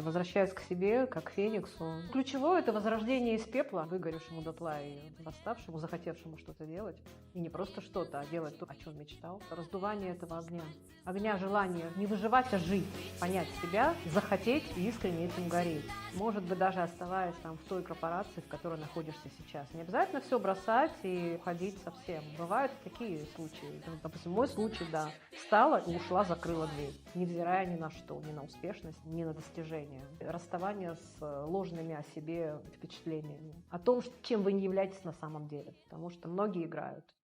Возвращаясь к себе, как к фениксу. Ключевое – это возрождение из пепла, выгоревшему дотла и восставшему, захотевшему что-то делать. И не просто что-то, а делать то, о чем мечтал. Раздувание этого огня. Огня желания не выживать, а жить. Понять себя, захотеть и искренне этим гореть. Может быть, даже оставаясь там в той корпорации, в которой находишься сейчас. Не обязательно все бросать и уходить совсем. Бывают такие случаи. Допустим, мой случай, да. Встала и ушла, закрыла дверь. Невзирая ни на что, ни на успешность, ни на достижения. Расставание с ложными о себе впечатлениями. О том, чем вы не являетесь на самом деле. Потому что многие играют.